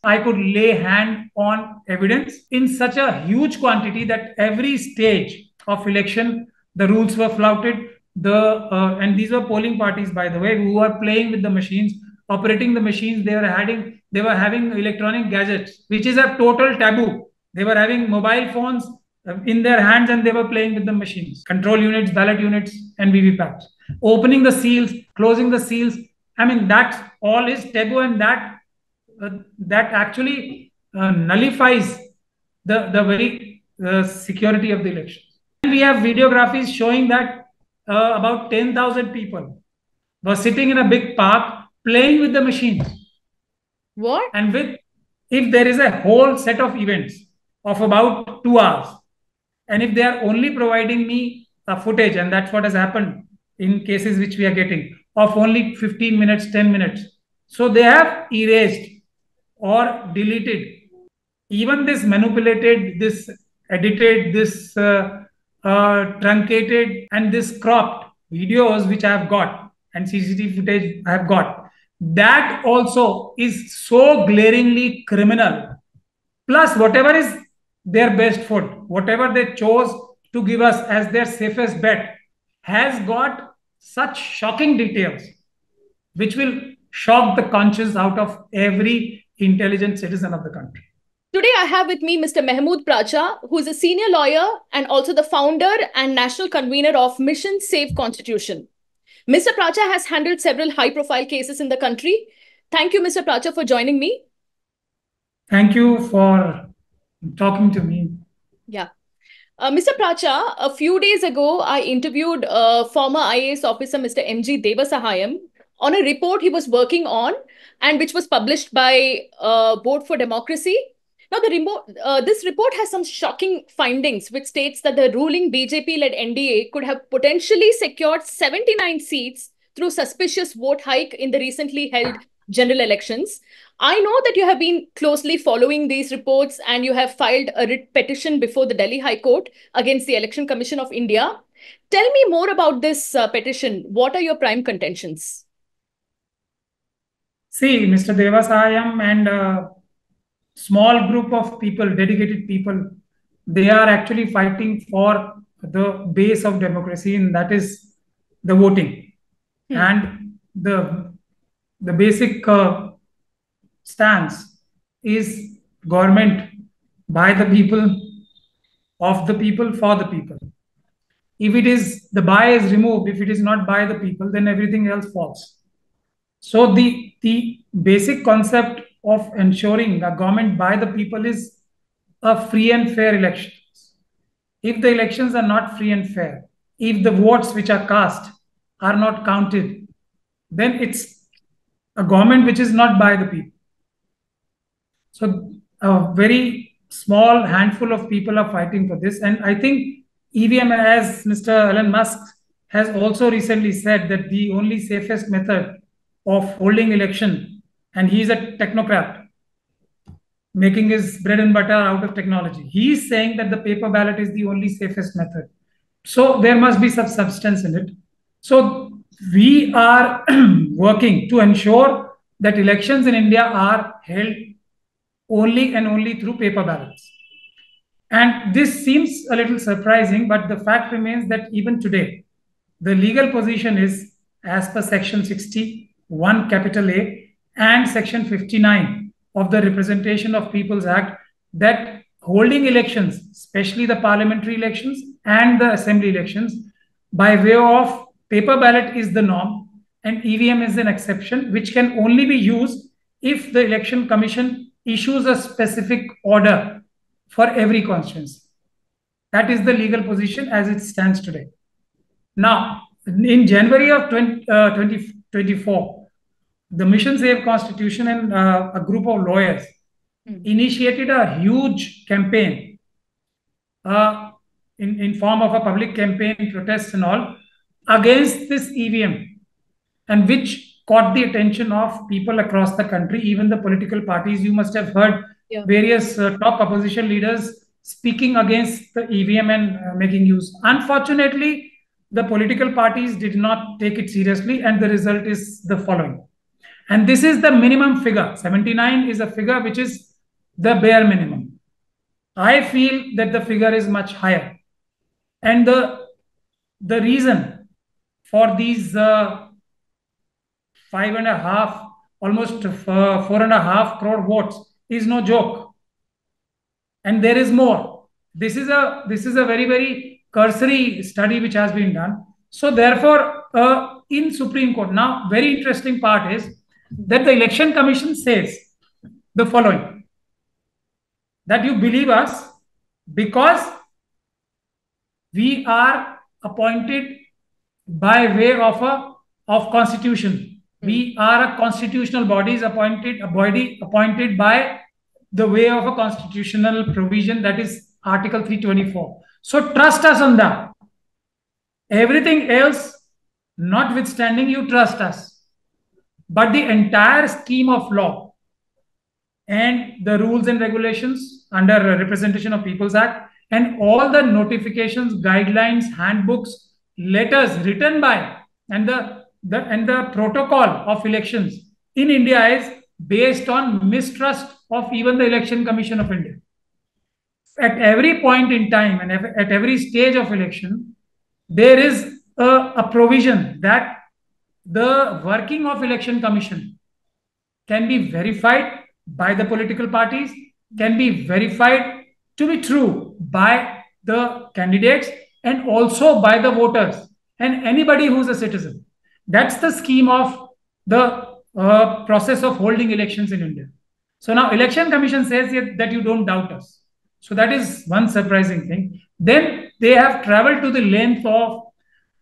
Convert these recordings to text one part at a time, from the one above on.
I could lay hand on evidence in such a huge quantity that every stage of election, the rules were flouted. And these were polling parties, by the way, who were playing with the machines, operating the machines. They were having electronic gadgets, which is a total taboo. They were having mobile phones in their hands and they were playing with the machines, control units, ballot units, and VVPATs. Opening the seals, closing the seals. I mean, that all is taboo, and that actually nullifies the very security of the elections. And we have videographies showing that about 10,000 people were sitting in a big park playing with the machines. What? And if there is a whole set of events of about 2 hours, and if they are only providing me a footage, and that's what has happened in cases which we are getting, of only 15 minutes, 10 minutes. So they have erased or deleted even this manipulated, this edited, this truncated, and this cropped videos which I have got, and CCTV footage I have got. That also is so glaringly criminal. Plus, whatever is their best foot, whatever they chose to give us as their safest bet, has got such shocking details which will shock the conscience out of every intelligent citizen of the country. Today, I have with me Mr. Mahmood Pracha, who is a senior lawyer and also the founder and national convener of Mission Save Constitution. Mr. Pracha has handled several high-profile cases in the country. Thank you, Mr. Pracha, for joining me. Thank you for talking to me. Yeah. Mr. Pracha, a few days ago, I interviewed former IAS officer, Mr. M.G. Devasahayam, on a report he was working on and which was published by Board for Democracy. Now, this report has some shocking findings, which states that the ruling BJP-led NDA could have potentially secured 79 seats through suspicious vote hike in the recently held general elections. I know that you have been closely following these reports and you have filed a writ petition before the Delhi High Court against the Election Commission of India. Tell me more about this petition. What are your prime contentions? See, Mr. Devasayam and small group of people, dedicated people, they are actually fighting for the base of democracy, and that is the voting. And the basic stance is government by the people, of the people, for the people. If it is, the by is removed, if it is not by the people, then everything else falls. So the basic concept of ensuring a government by the people is a free and fair elections. If the elections are not free and fair, if the votes which are cast are not counted, then it's a government which is not by the people. So a very small handful of people are fighting for this. And I think EVM, as Mr. Elon Musk has also recently said, that the only safest method of holding election, and he is a technocrat making his bread and butter out of technology. He is saying that the paper ballot is the only safest method. So there must be some substance in it. So we are working to ensure that elections in India are held only and only through paper ballots. And this seems a little surprising, but the fact remains that even today, the legal position is, as per Section 61, capital A, and Section 59 of the Representation of People's Act, that holding elections, especially the parliamentary elections and the assembly elections, by way of paper ballot is the norm, and EVM is an exception, which can only be used if the Election Commission issues a specific order for every constituency. That is the legal position as it stands today. Now, in January of 2024, the Mission Save Constitution and a group of lawyers initiated a huge campaign in form of a public campaign, protests and all, against this EVM, and which caught the attention of people across the country, even the political parties. You must have heard various top opposition leaders speaking against the EVM and making use. Unfortunately, the political parties did not take it seriously, and the result is the following. And this is the minimum figure. 79 is a figure which is the bare minimum. I feel that the figure is much higher. And the reason for these 5.5, almost 4.5 crore votes is no joke. And there is more. This is a very, very cursory study which has been done. So therefore, in Supreme Court, now very interesting part is that the Election Commission says the following, that you believe us because we are appointed by way of constitution. We are a constitutional body, a body appointed by the way of a constitutional provision, that is Article 324. So trust us on that. Everything else, notwithstanding, you trust us. But the entire scheme of law and the rules and regulations under Representation of People's Act and all the notifications, guidelines, handbooks, letters written by and the protocol of elections in India is based on mistrust of even the Election Commission of India. At every point in time and at every stage of election, there is a provision that the working of Election Commission can be verified by the political parties, can be verified to be true by the candidates and also by the voters and anybody who's a citizen. That's the scheme of the process of holding elections in India. So now Election Commission says that you don't doubt us. So that is one surprising thing. Then they have traveled to the length of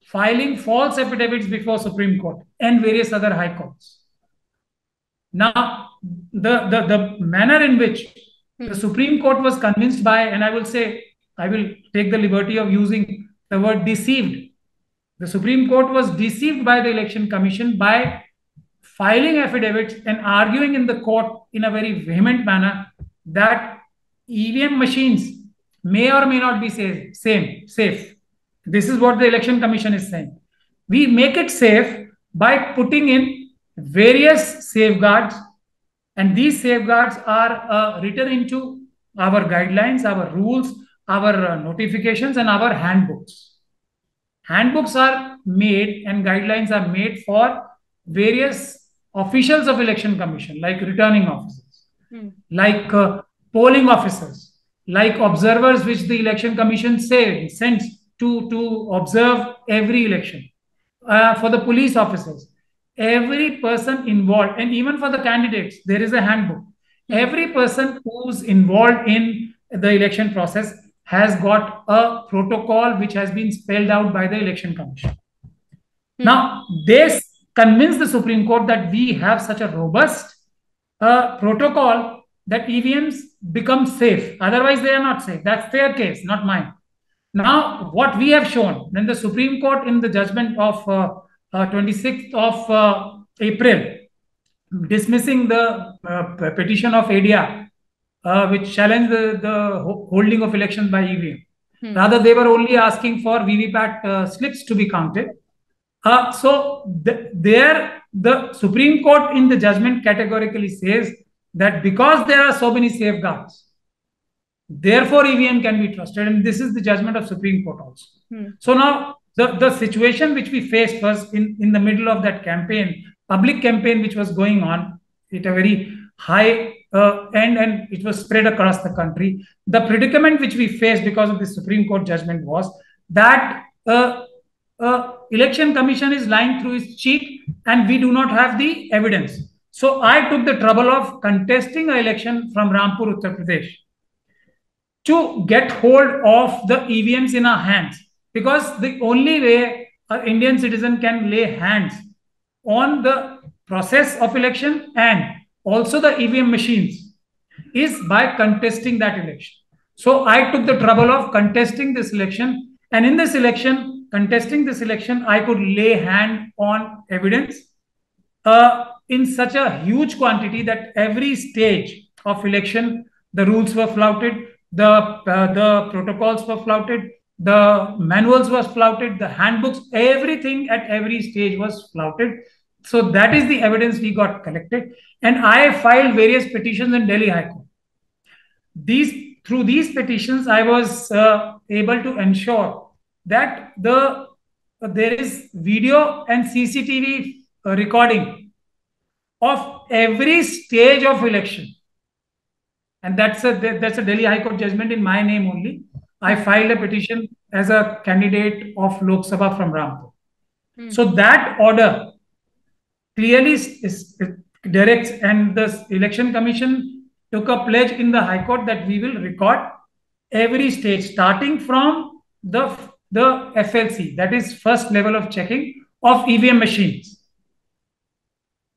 filing false affidavits before Supreme Court and various other high courts. Now, the manner in which the Supreme Court was convinced by, and I will take the liberty of using the word deceived. The Supreme Court was deceived by the Election Commission by filing affidavits and arguing in the court in a very vehement manner that EVM machines may or may not be safe. This is what the Election Commission is saying. We make it safe by putting in various safeguards, and these safeguards are written into our guidelines, our rules, our notifications, and our handbooks. Handbooks are made and guidelines are made for various officials of Election Commission, like returning officers, like polling officers, like observers, which the Election Commission sends to observe every election, for the police officers, every person involved, and even for the candidates, there is a handbook. Every person who's involved in the election process has got a protocol which has been spelled out by the Election Commission. Now, they convince the Supreme Court that we have such a robust protocol that EVMs become safe. Otherwise, they are not safe. That's their case, not mine. Now, what we have shown, when the Supreme Court in the judgment of 26th of April, dismissing the petition of ADR, which challenged the holding of elections by EVM. Rather, they were only asking for VVPAT slips to be counted. So the Supreme Court in the judgment categorically says that because there are so many safeguards, therefore EVM can be trusted. And this is the judgment of Supreme Court also. So now the situation which we faced was in the middle of that campaign, public campaign which was going on at a very high and it was spread across the country. The predicament which we faced because of the Supreme Court judgment was that Election Commission is lying through its cheek and we do not have the evidence. So I took the trouble of contesting an election from Rampur, Uttar Pradesh, to get hold of the EVMs in our hands, because the only way an Indian citizen can lay hands on the process of election and also the EVM machines is by contesting that election. So I took the trouble of contesting this election, and in this election, contesting this election, I could lay hand on evidence in such a huge quantity that every stage of election, the rules were flouted, the protocols were flouted, the manuals was flouted, the handbooks, everything at every stage was flouted. So that is the evidence we got collected. And I filed various petitions in Delhi High Court. Through these petitions, I was able to ensure that there is video and CCTV recording of every stage of election. And that's a Delhi High Court judgment in my name only. I filed a petition as a candidate of Lok Sabha from Rampur. So that order clearly directs, and the Election Commission took a pledge in the High Court that we will record every stage, starting from the FLC, that is first level of checking of EVM machines,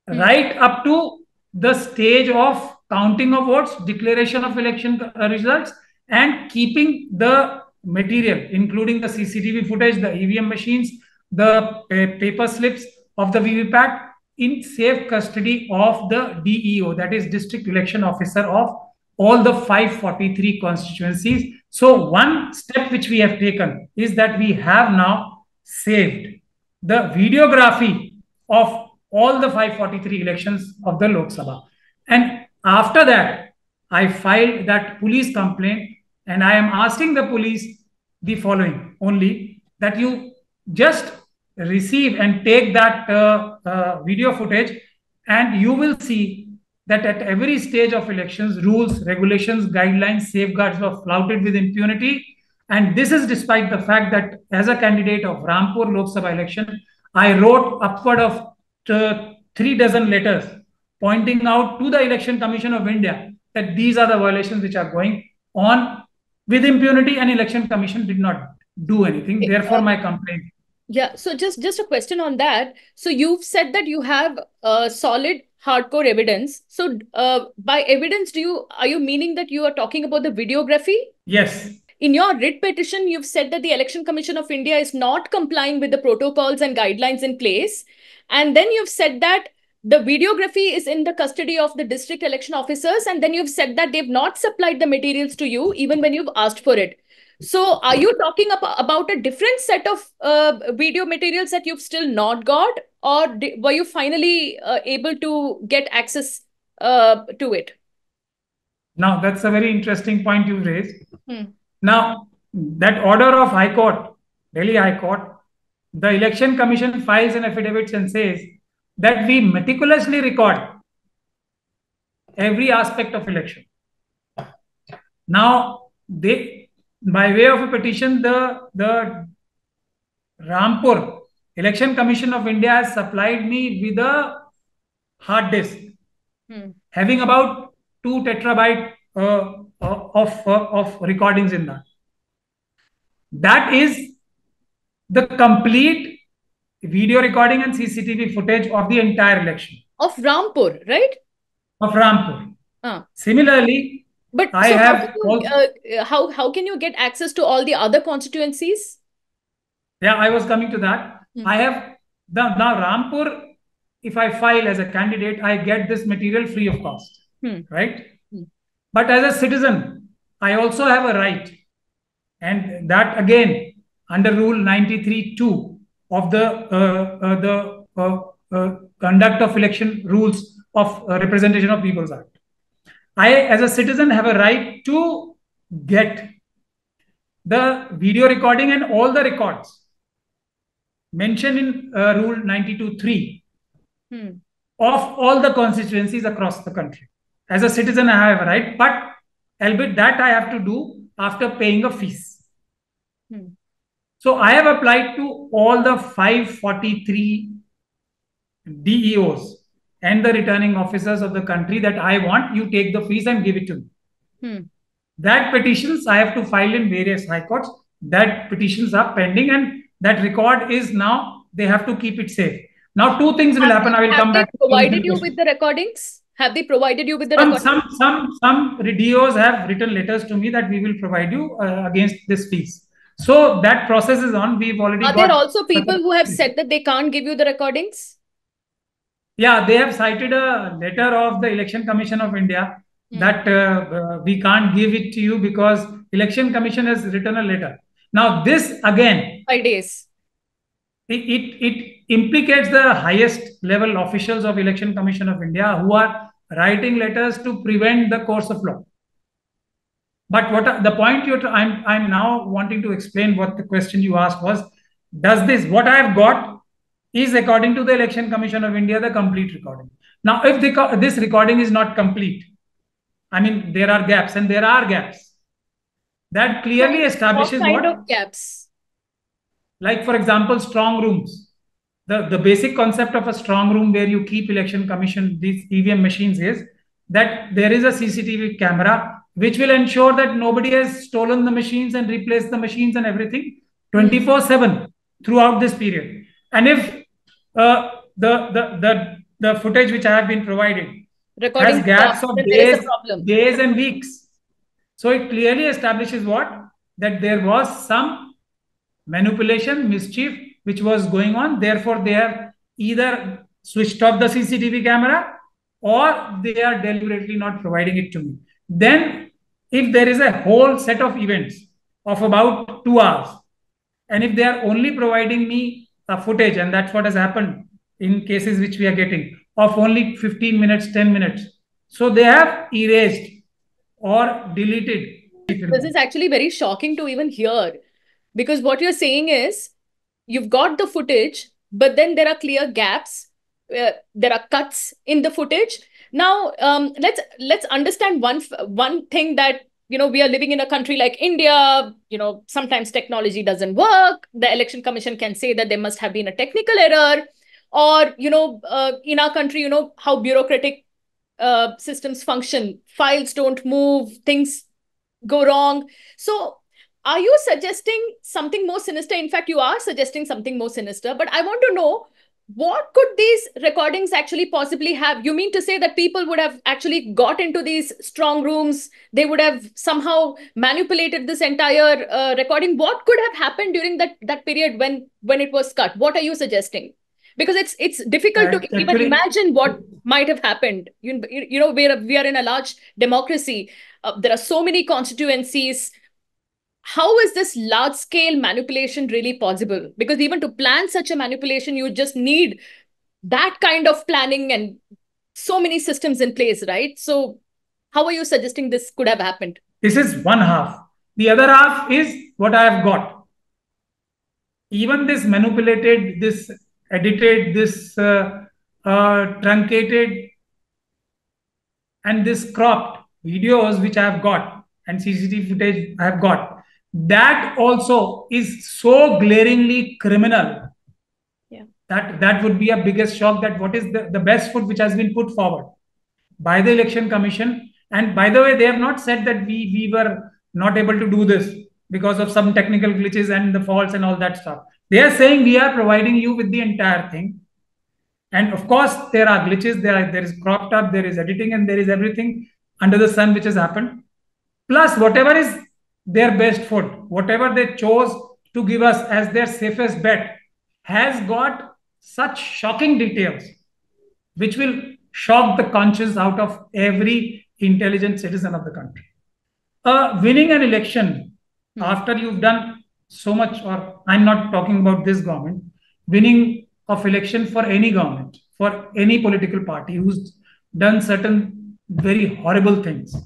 right up to the stage of counting of votes, declaration of election results, and keeping the material, including the CCTV footage, the EVM machines, the paper slips of the VVPAT, in safe custody of the DEO, that is District Election Officer of all the 543 constituencies. So one step which we have taken is that we have now saved the videography of all the 543 elections of the Lok Sabha. And after that, I filed that police complaint, and I am asking the police the following only, that you just receive and take that video footage, and you will see that at every stage of elections, rules, regulations, guidelines, safeguards were flouted with impunity. And this is despite the fact that as a candidate of Rampur Lok Sabha election, I wrote upward of 3 dozen letters pointing out to the Election Commission of India that these are the violations which are going on with impunity, and Election Commission did not do anything. Therefore, my complaint. Yeah, so just a question on that. So you've said that you have solid hardcore evidence. So by evidence, are you meaning that you are talking about the videography? Yes. In your writ petition, you've said that the Election Commission of India is not complying with the protocols and guidelines in place. And then you've said that the videography is in the custody of the district election officers. And then you've said that they've not supplied the materials to you even when you've asked for it. So are you talking about a different set of video materials that you've still not got, or were you finally able to get access to it? Now, that's a very interesting point you've raised. Now, that order of High Court, Delhi High Court, the Election Commission files an affidavit and says that we meticulously record every aspect of election. Now, by way of a petition, the Rampur Election Commission of India has supplied me with a hard disk having about 2 terabyte of recordings in that. That is the complete video recording and CCTV footage of the entire election. Of Rampur, right? Of Rampur. Similarly, but I so have how can you get access to all the other constituencies? Yeah, I was coming to that. I have now Rampur. If I file as a candidate, I get this material free of cost, right? But as a citizen, I also have a right, and that again under Rule 93(2) of the Conduct of Election Rules of Representation of People's Act. I, as a citizen, have a right to get the video recording and all the records mentioned in Rule 92(3) of all the constituencies across the country. As a citizen, I have a right, but albeit that I have to do after paying a fees. So I have applied to all the 543 DEOs and the returning officers of the country that I want you take the fees and give it to me. That petitions I have to file in various high courts. That petitions are pending, and that record is now, they have to keep it safe. Now, 2 things will happen. I will come back. Have they provided you with the recordings? Have they provided you with the recordings? Some DEOs have written letters to me that we will provide you against this fees. So that process is on. We've already got. Are there also people who have said that they can't give you the recordings? Yeah, they have cited a letter of the Election Commission of India that we can't give it to you because Election Commission has written a letter. Now, this again. 5 days. it implicates the highest level officials of Election Commission of India who are writing letters to prevent the course of law. But the point I'm now wanting to explain what the question you asked was, does this, what I have got is according to the Election Commission of India, the complete recording. Now, if this recording is not complete, I mean, there are gaps and there are gaps. That clearly establishes what kind of gaps? Like, for example, strong rooms. The basic concept of a strong room where you keep election commission, these EVM machines, is that there is a CCTV camera which will ensure that nobody has stolen the machines and replaced the machines and everything 24/7 throughout this period. And if the footage which I have been provided has gaps of days and weeks, so it clearly establishes what? That there was some manipulation, mischief, which was going on. Therefore, they have either switched off the CCTV camera or they are deliberately not providing it to me. Then, if there is a whole set of events of about 2 hours, and if they are only providing me a footage, and that's what has happened in cases which we are getting, of only 15 minutes, 10 minutes. So they have erased or deleted. This is actually very shocking to even hear, because what you're saying is you've got the footage, but then there are clear gaps. There are cuts in the footage. Now, let's understand one thing, that we are living in a country like India. Sometimes technology doesn't work. The Election Commission can say that there must have been a technical error, or in our country, how bureaucratic systems function. Files don't move, things go wrong. So are you suggesting something more sinister? In fact, you are suggesting something more sinister, but I want to know, what could these recordings actually possibly have? You mean to say that people would have actually got into these strong rooms, they would have somehow manipulated this entire recording? What could have happened during that period when it was cut? What are you suggesting? Because it's difficult to even imagine what might have happened. We are in a large democracy. There are so many constituencies. How is this large-scale manipulation really possible? Because even to plan such a manipulation, you just need that kind of planning and so many systems in place, right? So how are you suggesting this could have happened? This is one half. The other half is what I have got. Even this manipulated, this edited, this truncated, and this cropped videos which I have got, and CCTV footage I have got, that also is so glaringly criminal. Yeah. That would be a biggest shock, that what is the best foot which has been put forward by the Election Commission. And by the way, they have not said that we were not able to do this because of some technical glitches and the faults and all that stuff. They are saying we are providing you with the entire thing. And of course, there are glitches, there is cropped up, there is editing, and there is everything under the sun which has happened. Plus, whatever is their best foot, whatever they chose to give us as their safest bet, has got such shocking details which will shock the conscience out of every intelligent citizen of the country. Winning an election after you've done so much, or I'm not talking about this government, winning of election for any government, for any political party who's done certain very horrible things,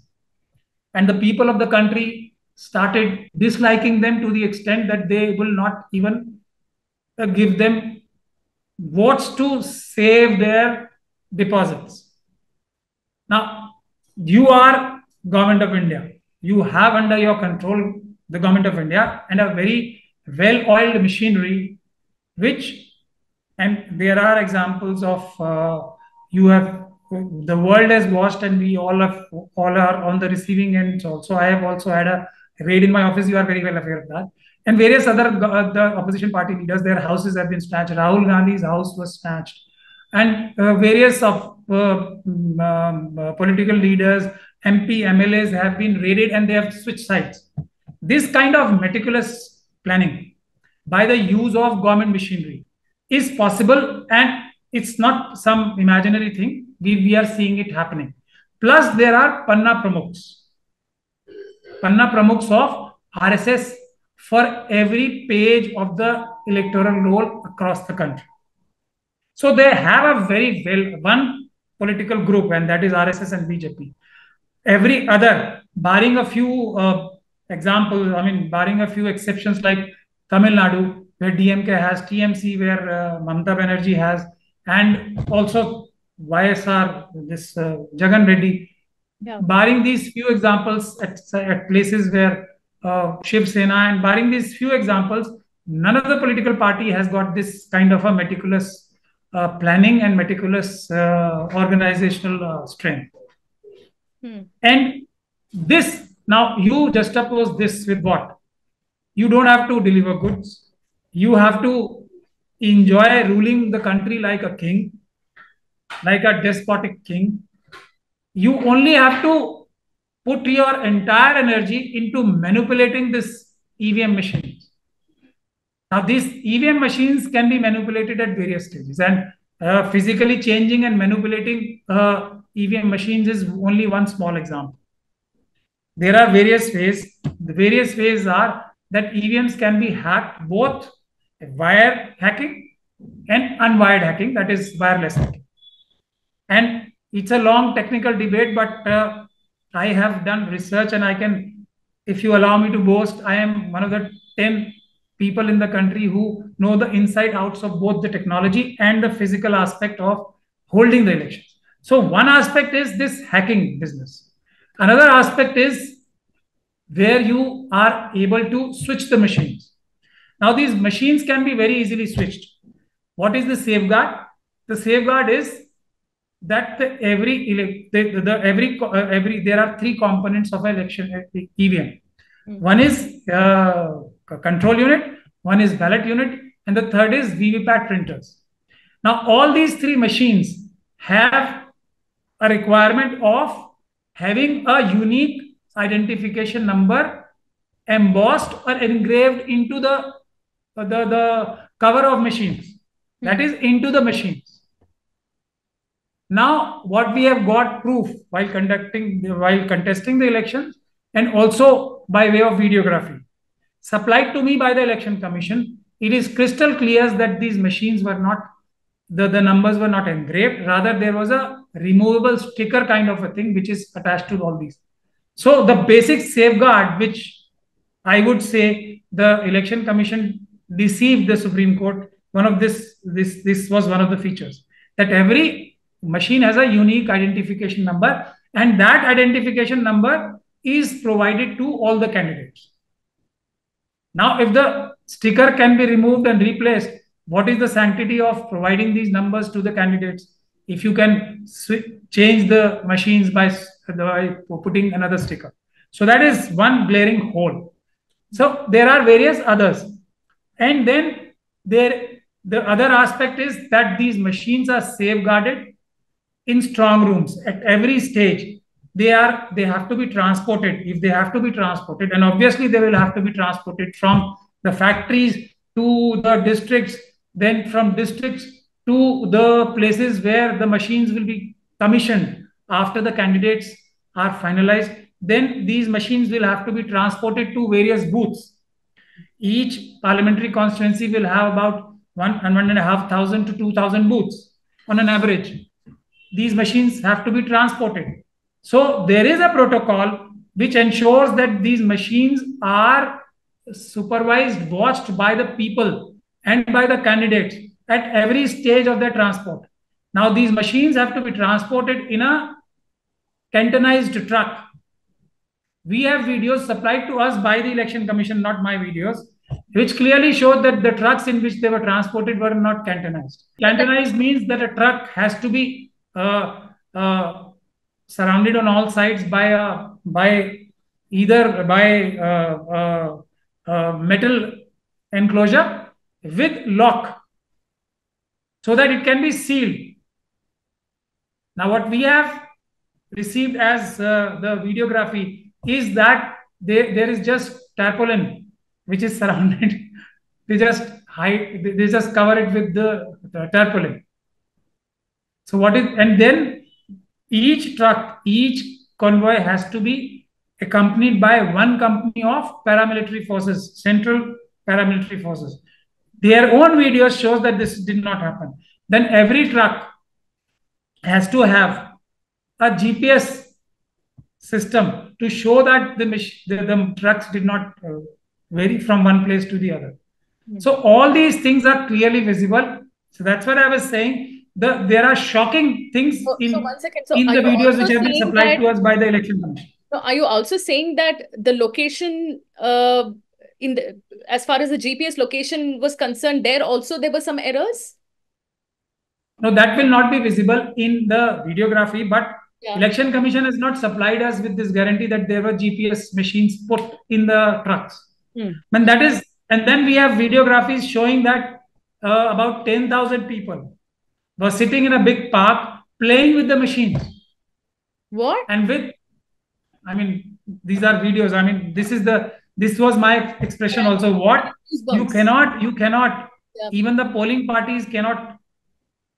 and the people of the country started disliking them to the extent that they will not even give them votes to save their deposits. Now, you are government of India. You have under your control the government of India and a very well-oiled machinery, which, and there are examples of the world has watched, and we all are on the receiving end. Also, I have also had a raid in my office. You are very well aware of that. And various other the opposition party leaders, their houses have been snatched. Rahul Gandhi's house was snatched, and various of political leaders, MP, MLAs have been raided, and they have switched sides. This kind of meticulous planning by the use of government machinery is possible, and it's not some imaginary thing. We are seeing it happening. Plus, there are Panna Pramukhs of RSS for every page of the electoral roll across the country. So they have a very one political group, and that is RSS and BJP. Every other, barring a few examples, I mean, barring a few exceptions like Tamil Nadu, where DMK has, TMC, where Mamata Banerjee has, and also YSR, this Jagan Reddy. Yeah. Barring these few examples at places where Shiv Sena, and barring these few examples, none of the political party has got this kind of a meticulous planning and meticulous organizational strength. And this, now you juxtapose this with what? You don't have to deliver goods. You have to enjoy ruling the country like a king, like a despotic king. You only have to put your entire energy into manipulating this EVM machines. Now, these EVM machines can be manipulated at various stages, and physically changing and manipulating EVM machines is only one small example. There are various ways. The various ways are that EVMs can be hacked, both wire hacking and unwired hacking, that is wireless hacking. And it's a long technical debate, but I have done research, and I can, if you allow me to boast, I am one of the 10 people in the country who know the inside outs of both the technology and the physical aspect of holding the elections. So one aspect is this hacking business. Another aspect is where you are able to switch the machines. Now these machines can be very easily switched. What is the safeguard? The safeguard is that there are three components of election EVM. One is control unit, one is ballot unit, and the third is VVPAT printers. Now, all these three machines have a requirement of having a unique identification number embossed or engraved into the cover of machines. That is, into the machines. Now, what we have got proof while contesting the elections, and also by way of videography supplied to me by the Election Commission, it is crystal clear that these machines were not, the numbers were not engraved. Rather, there was a removable sticker kind of a thing which is attached to all these. So the basic safeguard, which I would say the Election Commission deceived the Supreme Court, this was one of the features, that every machine has a unique identification number, and that identification number is provided to all the candidates. Now, if the sticker can be removed and replaced, what is the sanctity of providing these numbers to the candidates if you can change the machines by putting another sticker? So that is one glaring hole. So there are various others. And then the other aspect is that these machines are safeguarded in strong rooms at every stage. They have to be transported. If they have to be transported, and obviously they will have to be transported from the factories to the districts, then from districts to the places where the machines will be commissioned after the candidates are finalized. Then these machines will have to be transported to various booths. Each parliamentary constituency will have about 1,500 to 2,000 booths on an average. These machines have to be transported. So there is a protocol which ensures that these machines are supervised, watched by the people and by the candidates at every stage of their transport. Now, these machines have to be transported in a cantonized truck. We have videos supplied to us by the Election Commission, not my videos, which clearly showed that the trucks in which they were transported were not cantonized. Cantonized means that a truck has to be surrounded on all sides by metal enclosure with lock, so that it can be sealed. Now, what we have received as the videography is that there is just tarpaulin which is surrounded. They just cover it with the tarpaulin. So and then each truck, each convoy has to be accompanied by one company of paramilitary forces, central paramilitary forces. Their own videos shows that this did not happen. Then every truck has to have a GPS system to show that the trucks did not vary from one place to the other. So all these things are clearly visible. So that's what I was saying. There are shocking things in the videos which have been supplied to us by the Election Commission. So are you also saying that the location as far as the GPS location was concerned, there were some errors? No, that will not be visible in the videography, but Election Commission has not supplied us with this guarantee that there were GPS machines put in the trucks. And that is, and then we have videographies showing that about 10,000 people were sitting in a big park playing with the machines. What? And with, I mean, these are videos. I mean, this was my expression also. What? You cannot, even the polling parties cannot,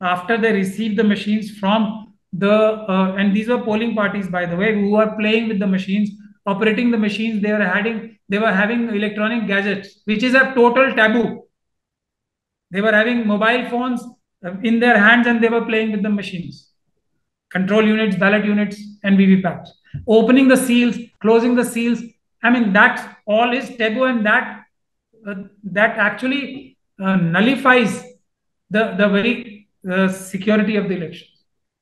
after they receive the machines from the, and these were polling parties, by the way, who are playing with the machines, operating the machines. They were having electronic gadgets, which is a total taboo. They were having mobile phones in their hands and they were playing with the machines. Control units, ballot units, and VVPATs. Opening the seals, closing the seals. I mean, that all is taboo, and that actually nullifies the very security of the elections.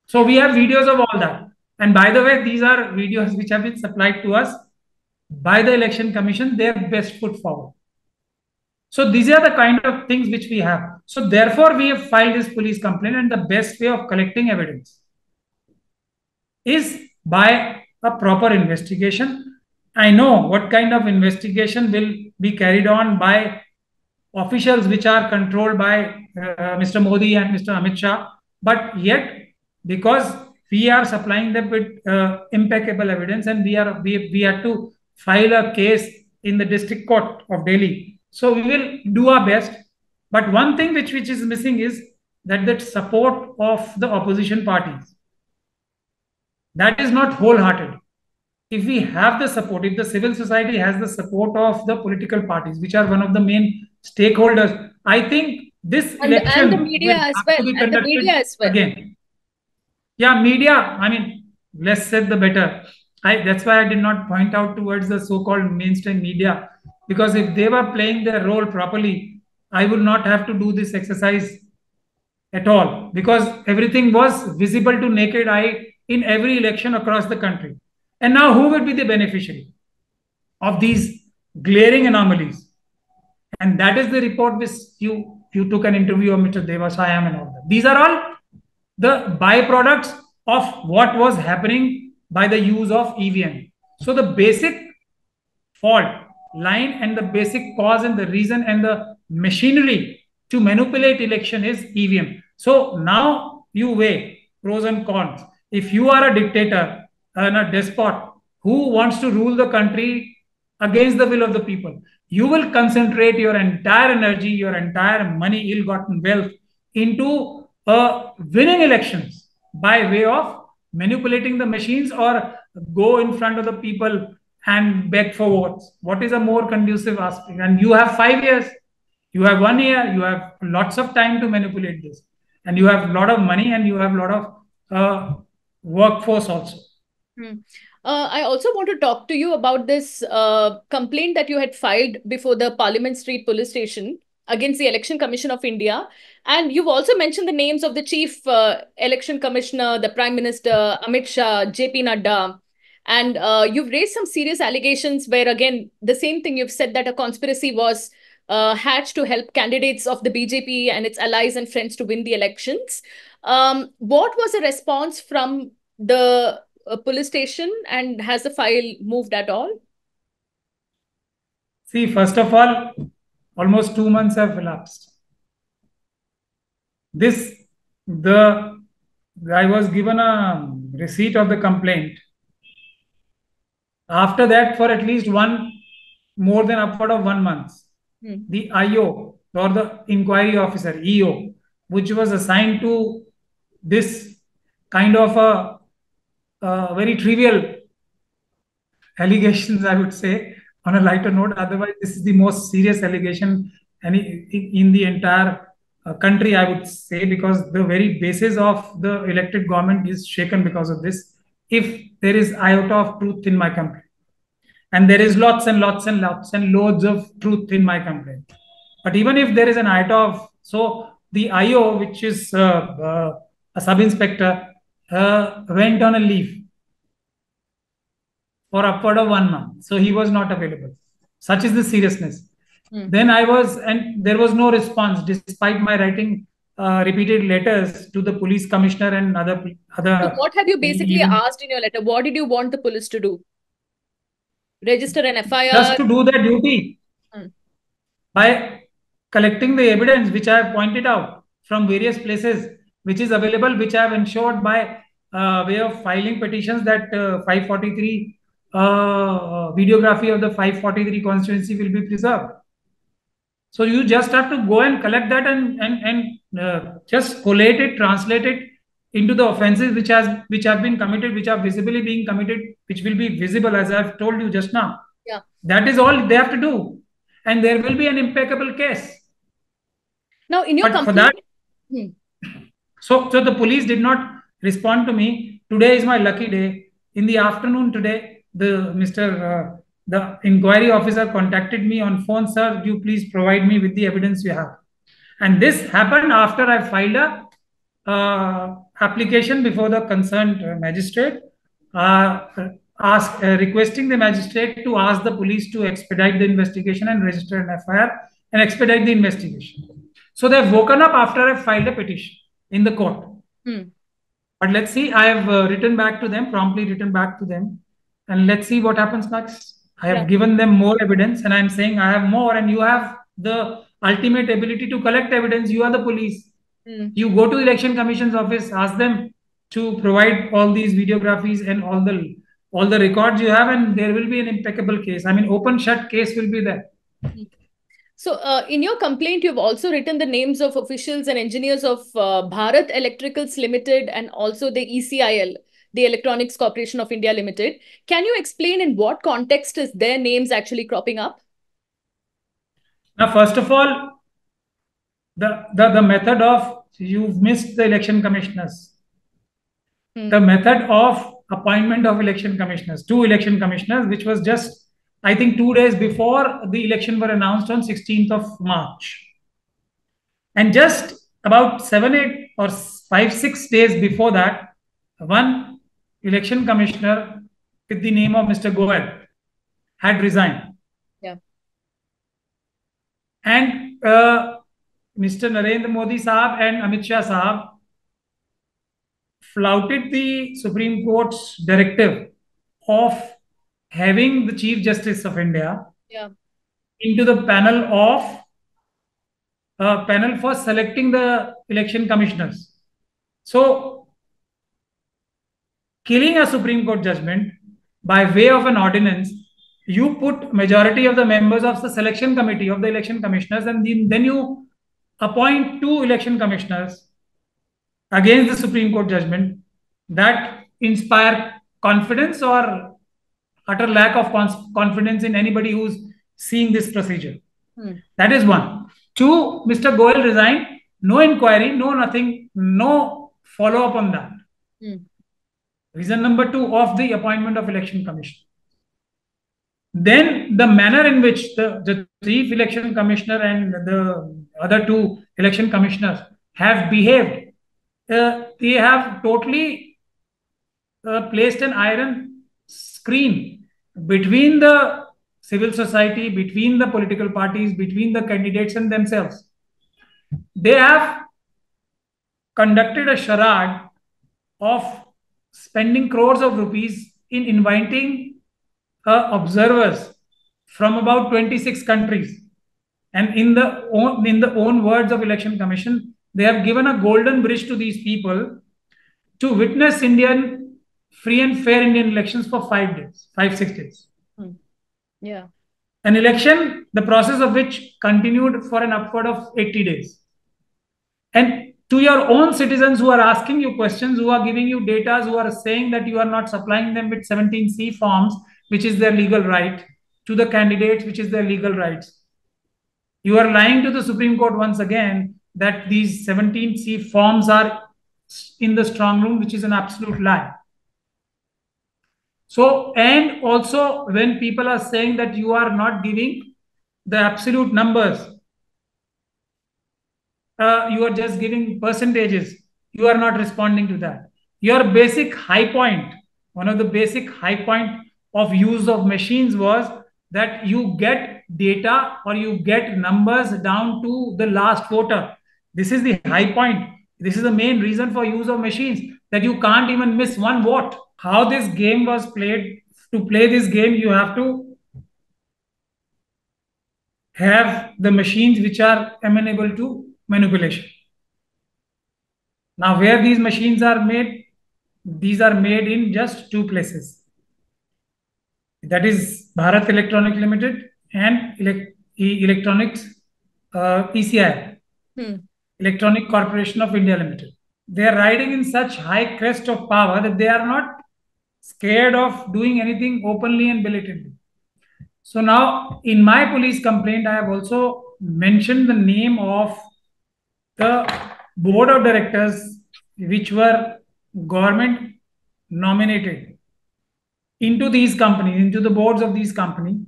So we have videos of all that. And by the way, these are videos which have been supplied to us by the Election Commission, their best foot forward. So these are the kind of things which we have. So therefore, we have filed this police complaint, and the best way of collecting evidence is by a proper investigation. I know what kind of investigation will be carried on by officials which are controlled by Mr. Modi and Mr. Amit Shah, but yet because we are supplying them with impeccable evidence, and we had to file a case in the district court of Delhi. So we will do our best. But one thing which is missing is that support of the opposition parties. That is not wholehearted. If we have the support, if the civil society has the support of the political parties, which are one of the main stakeholders, I think this election and the media as well. And the media as well. Again. Yeah, media, I mean, less said the better. That's why I did not point out towards the so-called mainstream media, because if they were playing their role properly, I would not have to do this exercise at all, because everything was visible to naked eye in every election across the country. And now who will be the beneficiary of these glaring anomalies? And that is the report which you took an interview of Mr. Devasayam and all that. These are all the byproducts of what was happening by the use of EVM. So the basic fault line and the basic cause and the reason and the machinery to manipulate election is EVM. So now you weigh pros and cons. If you are a dictator and a despot who wants to rule the country against the will of the people, you will concentrate your entire energy, your entire money, ill-gotten wealth into winning elections by way of manipulating the machines, or go in front of the people and beg for votes. What is a more conducive aspect? And you have 5 years, you have 1 year, you have lots of time to manipulate this, and you have a lot of money, and you have a lot of workforce also. I also want to talk to you about this complaint that you had filed before the Parliament Street Police Station against the Election Commission of India. And you've also mentioned the names of the Chief Election Commissioner, the Prime Minister, Amit Shah, JP Nadda. And you've raised some serious allegations where, again, the same thing you've said, that a conspiracy was hatched to help candidates of the BJP and its allies and friends to win the elections. What was the response from the police station, and has the file moved at all? See, first of all, almost 2 months have elapsed. I was given a receipt of the complaint. After that, for at least more than upward of 1 month, the IO, or the inquiry officer, EO, which was assigned to this kind of a very trivial allegations, I would say, on a lighter note. Otherwise, this is the most serious allegation in the entire country, I would say, because the very basis of the elected government is shaken because of this. If there is iota of truth in my complaint, and there is lots and lots and lots and loads of truth in my complaint, but even if there is an iota of, so the IO, which is a sub inspector, went on a leave for upward of 1 month, so he was not available. Such is the seriousness. Then I was, and there was no response despite my writing repeated letters to the police commissioner and other. So what have you basically asked in your letter? What did you want the police to do? Register an FIR? Just to do their duty by collecting the evidence which I have pointed out from various places, which is available, which I have ensured by way of filing petitions that 543 videography of the 543 constituency will be preserved. So you just have to go and collect that and just collate it, translate it into the offences which have been committed, which are visibly being committed, which will be visible, as I've told you just now. Yeah. That is all they have to do, and there will be an impeccable case. Now, in your complaint, so the police did not respond to me. Today is my lucky day. In the afternoon today, the inquiry officer contacted me on phone. Sir, you please provide me with the evidence you have. And this happened after I filed a application before the concerned magistrate, requesting the magistrate to ask the police to expedite the investigation and register an FIR and expedite the investigation. So they've woken up after I filed a petition in the court. But let's see, I have promptly written back to them, and let's see what happens next. I have given them more evidence, and I'm saying I have more, and you have the ultimate ability to collect evidence. You are the police. You go to the Election Commission's office, ask them to provide all these videographies and all the records you have, and there will be an impeccable case. I mean, open shut case will be there. So in your complaint, you've also written the names of officials and engineers of Bharat Electricals Limited and also the ECIL, the Electronics Corporation of India Limited. Can you explain in what context is their names actually cropping up? Now, first of all, the method of, you've missed the election commissioners. The method of appointment of election commissioners, 2 election commissioners, which was just, I think, 2 days before the election were announced on 16th of March. And just about 7, 8 or 5, 6 days before that, one election commissioner with the name of Mr. Goel had resigned. Yeah. And Mr. Narendra Modi Sahab and Amit Shah Sahab flouted the Supreme Court's directive of having the Chief Justice of India into the panel for selecting the election commissioners. So, killing a Supreme Court judgment by way of an ordinance, you put majority of the members of the selection committee of the election commissioners, and then you appoint 2 election commissioners against the Supreme Court judgment that inspire confidence or utter lack of confidence in anybody who's seeing this procedure. That is one. 2, Mr. Goel resigned, no inquiry, no nothing, no follow-up on that. Reason number 2 of the appointment of election commission. Then the manner in which the chief election commissioner and the other 2 election commissioners have behaved, they have totally placed an iron screen between the civil society, between the political parties, between the candidates and themselves. They have conducted a charade of spending crores of rupees in inviting observers from about 26 countries. And in the own words of Election Commission, they have given a golden bridge to these people to witness free and fair Indian elections for 5, 6 days. Yeah. An election, the process of which continued for an upward of 80 days. And to your own citizens who are asking you questions, who are giving you data, who are saying that you are not supplying them with 17C forms, which is their legal right, to the candidates, which is their legal rights. You are lying to the Supreme Court once again that these 17C forms are in the strong room, which is an absolute lie. So, and also when people are saying that you are not giving the absolute numbers, you are just giving percentages, you are not responding to that. Your basic high point, one of the basic high point of use of machines was that you get data or you get numbers down to the last voter. This is the high point. This is the main reason for use of machines, that you can't even miss one vote. How this game was played, to play this game, you have to have the machines which are amenable to manipulation. Now, where these machines are made, these are made in just two places. That is Bharat Electronic Limited and Electronics ECI, Electronic Corporation of India Limited. They are riding in such high crest of power that they are not scared of doing anything openly and blatantly. So now, in my police complaint, I have also mentioned the name of the board of directors which were government nominated into these companies, into the boards of these companies.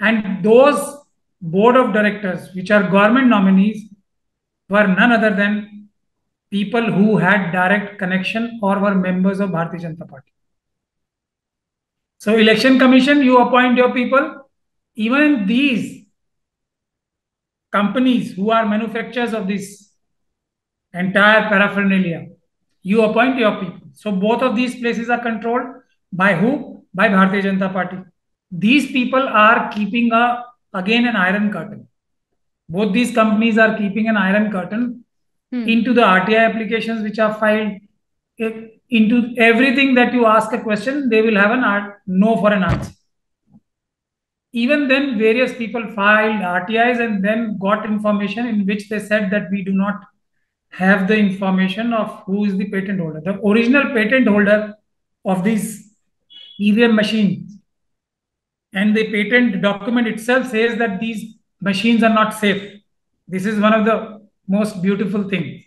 And those board of directors, which are government nominees, were none other than people who had direct connection or were members of Bharatiya Janata Party. So election commission, you appoint your people. Even in these companies who are manufacturers of this entire paraphernalia, you appoint your people. So both of these places are controlled by who? By Bharatiya Janata Party. These people are keeping again an iron curtain. Both these companies are keeping an iron curtain into the RTI applications which are filed. Into everything that you ask a question, they will have an no for an answer. Even then, various people filed RTIs and then got information in which they said that we do not have the information of who is the patent holder. The original patent holder of these EVM machines and the patent document itself says that these machines are not safe. This is one of the most beautiful things.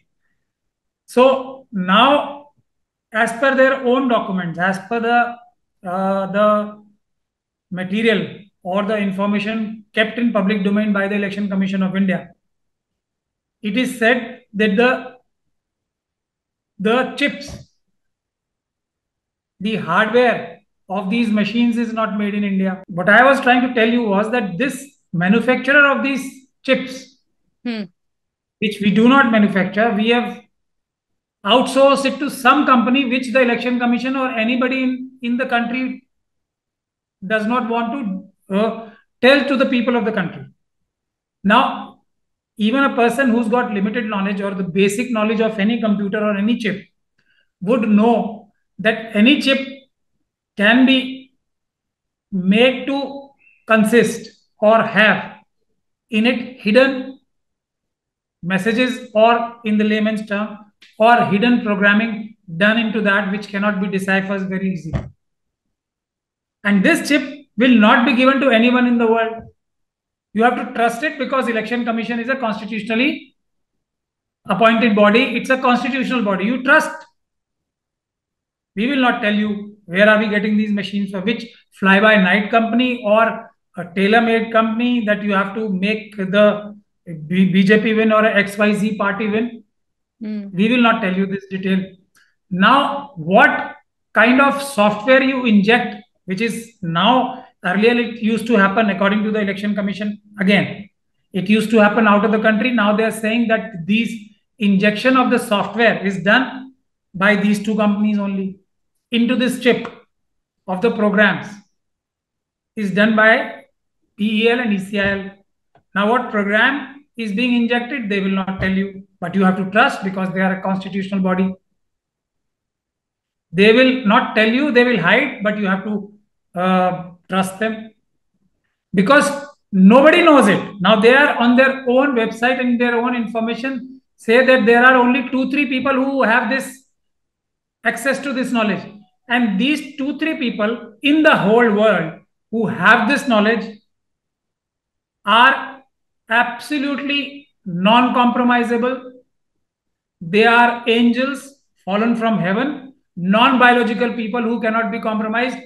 So now, as per their own documents, as per the material or the information kept in public domain by the Election Commission of India, it is said that the chips, the hardware of these machines is not made in India. What I was trying to tell you was that this manufacturer of these chips, which we do not manufacture, we have outsourced it to some company which the Election Commission or anybody in the country does not want to tell to the people of the country. Now, even a person who's got limited knowledge or the basic knowledge of any computer or any chip would know that any chip can be made to consist or have in it hidden messages, or in the layman's term, or hidden programming done into that which cannot be deciphered very easily. And this chip will not be given to anyone in the world. You have to trust it because Election Commission is a constitutionally appointed body. It's a constitutional body. You trust. We will not tell you where are we getting these machines, for which fly-by-night company or a tailor-made company that you have to make the BJP win or a XYZ party win. We will not tell you this detail. Now, what kind of software you inject, which is now, earlier it used to happen according to the Election Commission. Again, it used to happen out of the country. Now they are saying that these injection of the software is done by these two companies only into this chip of the programs is done by PEL and ECIL. Now, what program is being injected, they will not tell you, but you have to trust because they are a constitutional body. They will not tell you, they will hide, but you have to trust them because nobody knows it. Now, they are on their own website and their own information say that there are only 2-3 people who have this access to this knowledge. And these 2-3 people in the whole world who have this knowledge are absolutely non-compromisable. They are angels fallen from heaven, non-biological people who cannot be compromised.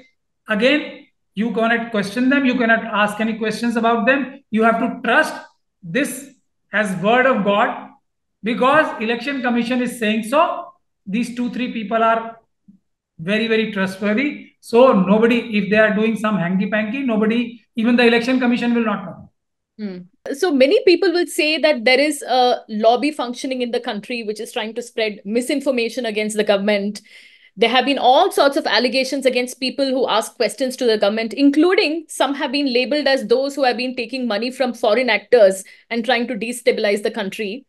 Again, you cannot question them. You cannot ask any questions about them. You have to trust this as word of God, because election commission is saying so. These two, three people are very, very trustworthy. So nobody, if they are doing some hanky-panky, nobody, even the election commission will not know. So many people will say that there is a lobby functioning in the country which is trying to spread misinformation against the government. There have been all sorts of allegations against people who ask questions to the government, including some have been labeled as those who have been taking money from foreign actors and trying to destabilize the country.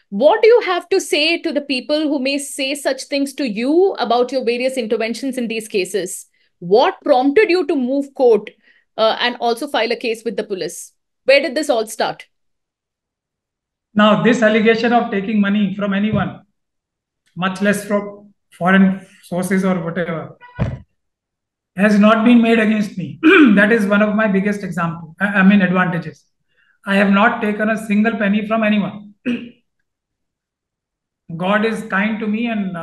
What do you have to say to the people who may say such things to you about your various interventions in these cases? What prompted you to move court and also file a case with the police? Where did this all start? Now, this allegation of taking money from anyone, much less from foreign sources or whatever, has not been made against me. That is one of my biggest advantages. I have not taken a single penny from anyone. God is kind to me, and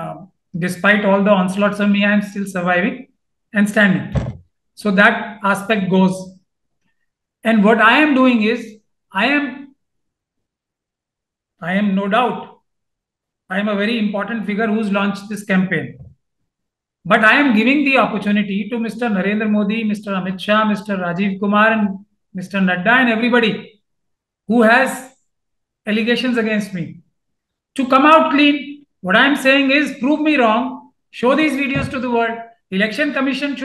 despite all the onslaughts on me, I am still surviving and standing. So that aspect goes. And what I am doing is, I am no doubt, I am a very important figure who's launched this campaign. But I am giving the opportunity to Mr. Narendra Modi, Mr. Amit Shah, Mr. Rajiv Kumar, and Mr. Nadda, and everybody who has allegations against me to come out clean. What I am saying is, prove me wrong, show these videos to the world. Election Commission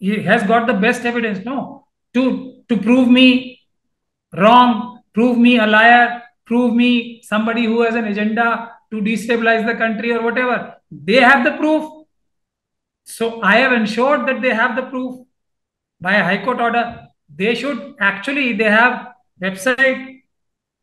has got the best evidence, no, to prove me wrong, prove me a liar, prove me somebody who has an agenda to destabilize the country or whatever. They have the proof. So I have ensured that they have the proof by a High Court order. They have website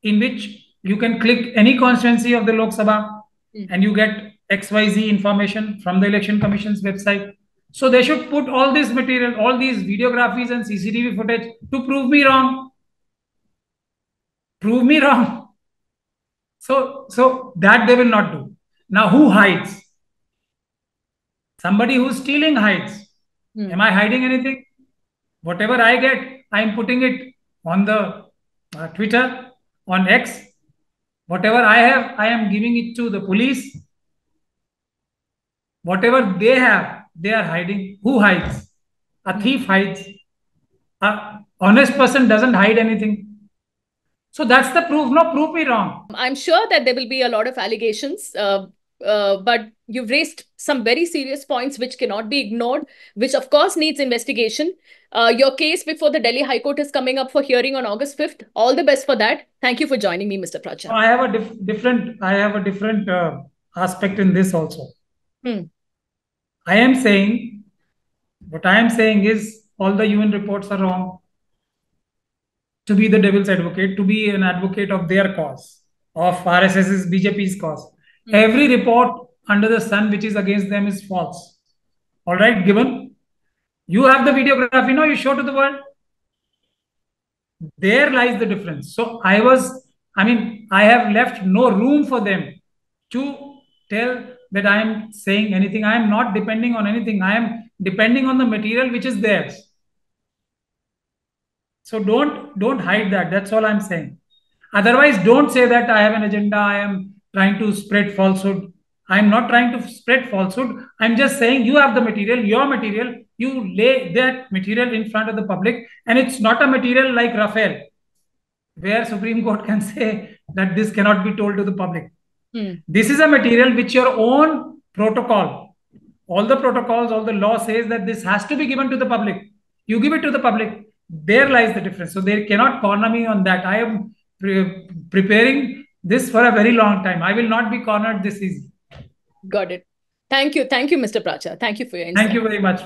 in which you can click any constituency of the Lok Sabha and you get XYZ information from the Election Commission's website. So they should put all this material, all these videographies and CCTV footage to prove me wrong. Prove me wrong. So that they will not do. Now, who hides? Somebody who's stealing hides. Am I hiding anything? Whatever I get, I'm putting it on the Twitter, on X. Whatever I have, I am giving it to the police. Whatever they have, they are hiding. Who hides? A thief hides. An honest person doesn't hide anything. So that's the proof. No, prove me wrong. I'm sure that there will be a lot of allegations, but you've raised some very serious points which cannot be ignored, which of course needs investigation. Your case before the Delhi High Court is coming up for hearing on August 5th. All the best for that. Thank you for joining me, Mr. Pracha. I have a different aspect in this also. What I am saying is all the UN reports are wrong. To be the devil's advocate, to be an advocate of their cause, of RSS's, BJP's cause. Every report under the sun which is against them is false. All right, given. You have the videography, no, you show to the world. There lies the difference. So I have left no room for them to tell that I am saying anything. I am not depending on anything. I am depending on the material which is theirs. So don't hide that. That's all I'm saying. Otherwise, don't say that I have an agenda. I am trying to spread falsehood. I'm not trying to spread falsehood. I'm just saying you have the material, your material. You lay that material in front of the public, and it's not a material like Rafael, where Supreme Court can say that this cannot be told to the public. This is a material which your own protocol, all the protocols, all the law says that this has to be given to the public. You give it to the public. There lies the difference. So they cannot corner me on that. I am preparing this for a very long time. I will not be cornered this easy. Got it. Thank you. Thank you, Mr. Pracha. Thank you for your insight. Thank you very much.